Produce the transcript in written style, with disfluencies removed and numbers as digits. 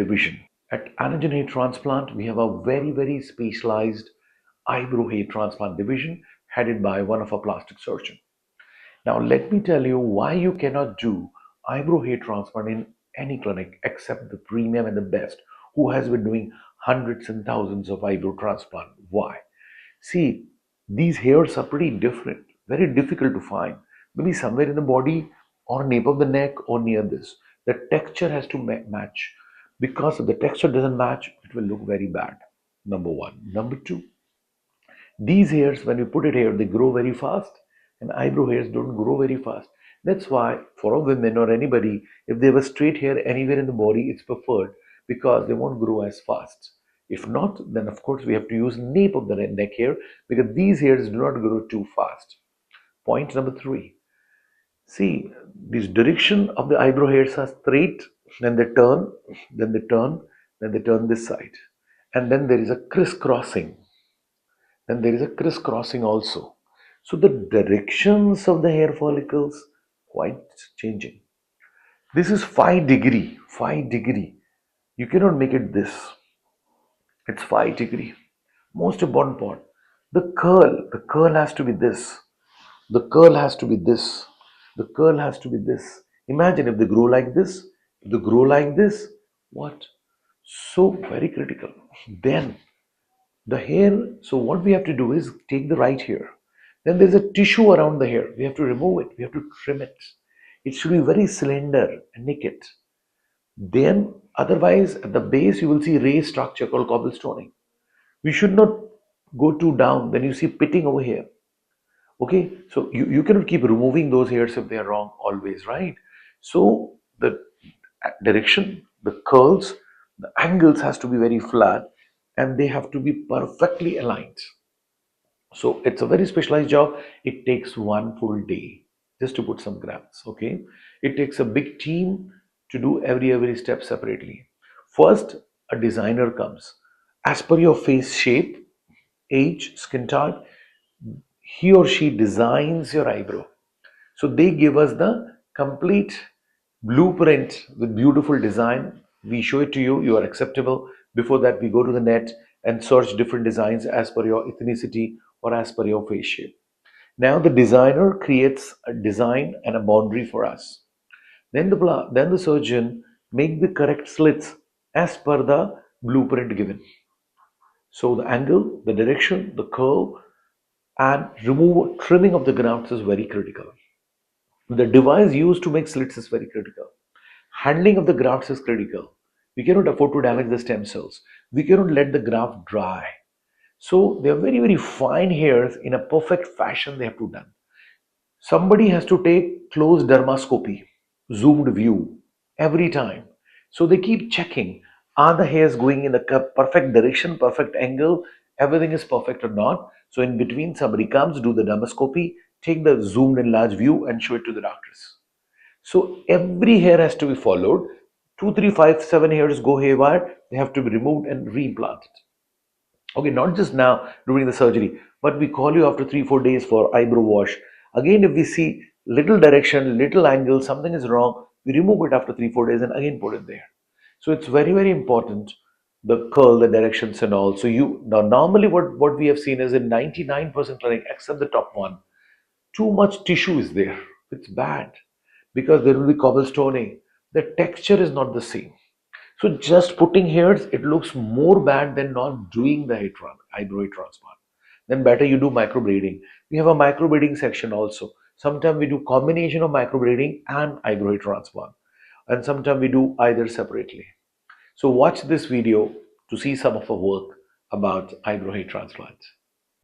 division. At Anagen Hair Transplant, we have a very specialized eyebrow hair transplant division headed by one of our plastic surgeons. Now, let me tell you why you cannot do eyebrow hair transplant in any clinic except the premium and the best, who has been doing hundreds and thousands of eyebrow transplant. Why? See, these hairs are pretty different, very difficult to find. Maybe somewhere in the body or nape of the neck or near this. The texture has to match. Because if the texture doesn't match, it will look very bad. Number one. Number two, these hairs, when you put it here, they grow very fast, and eyebrow hairs don't grow very fast. That's why for a women or anybody, if they have a straight hair anywhere in the body, it's preferred because they won't grow as fast. If not, then of course we have to use nape of the neck hair because these hairs do not grow too fast. Point number three. See, this direction of the eyebrow hairs are straight, then they turn, then they turn, then they turn this side. And then there is a crisscrossing. Then there is a crisscrossing also. So the directions of the hair follicles quite changing. This is 5 degree, 5 degree. You cannot make it this. It's 5 degree. Most important part, the curl has to be this. The curl has to be this. The curl has to be this. Imagine if they grow like this, if they grow like this, what? So very critical. Then the hair, so what we have to do is take the right hair. Then there's a tissue around the hair. We have to remove it. We have to trim it. It should be very slender and naked. Then otherwise at the base you will see raised structure called cobblestoning. We should not go too down. Then you see pitting over here. Okay, so you cannot keep removing those hairs if they are wrong always, right? So the direction, the curls, the angles has to be very flat and they have to be perfectly aligned. So it's a very specialized job. It takes one full day just to put some grafts. Okay, it takes a big team to do every step separately. First, a designer comes as per your face shape, age, skin type. He or she designs your eyebrow. So they give us the complete blueprint with beautiful design. We show it to you, you are acceptable. Before that, we go to the net and search different designs as per your ethnicity or as per your face shape. Now the designer creates a design and a boundary for us. Then the surgeon make the correct slits as per the blueprint given. So the angle, the direction, the curve, and trimming of the grafts is very critical. The device used to make slits is very critical. Handling of the grafts is critical. We cannot afford to damage the stem cells. We cannot let the graft dry. So they are very fine hairs in a perfect fashion they have to done. Somebody has to take close dermoscopy, zoomed view every time. So they keep checking, are the hairs going in the perfect direction, perfect angle, everything is perfect or not. So in between somebody comes, do the dermoscopy, take the zoomed in large view and show it to the doctors. So every hair has to be followed. 2, 3, 5, 7 hairs go haywire, they have to be removed and reimplanted. Okay, not just now during the surgery, but we call you after 3, 4 days for eyebrow wash. Again, if we see little direction, little angle, something is wrong, we remove it after 3, 4 days and again put it there. So it's very important, the curl, the directions and all. So you now normally what we have seen is in 99% clinic except the top one, too much tissue is there. It's bad because there will be cobblestoning. The texture is not the same. So just putting hairs, it looks more bad than not doing the eyebrow hair transplant. Then better you do microblading. We have a microblading section also. Sometimes we do combination of microblading and eyebrow hair transplant. And sometimes we do either separately. So watch this video to see some of our work about eyebrow hair transplant.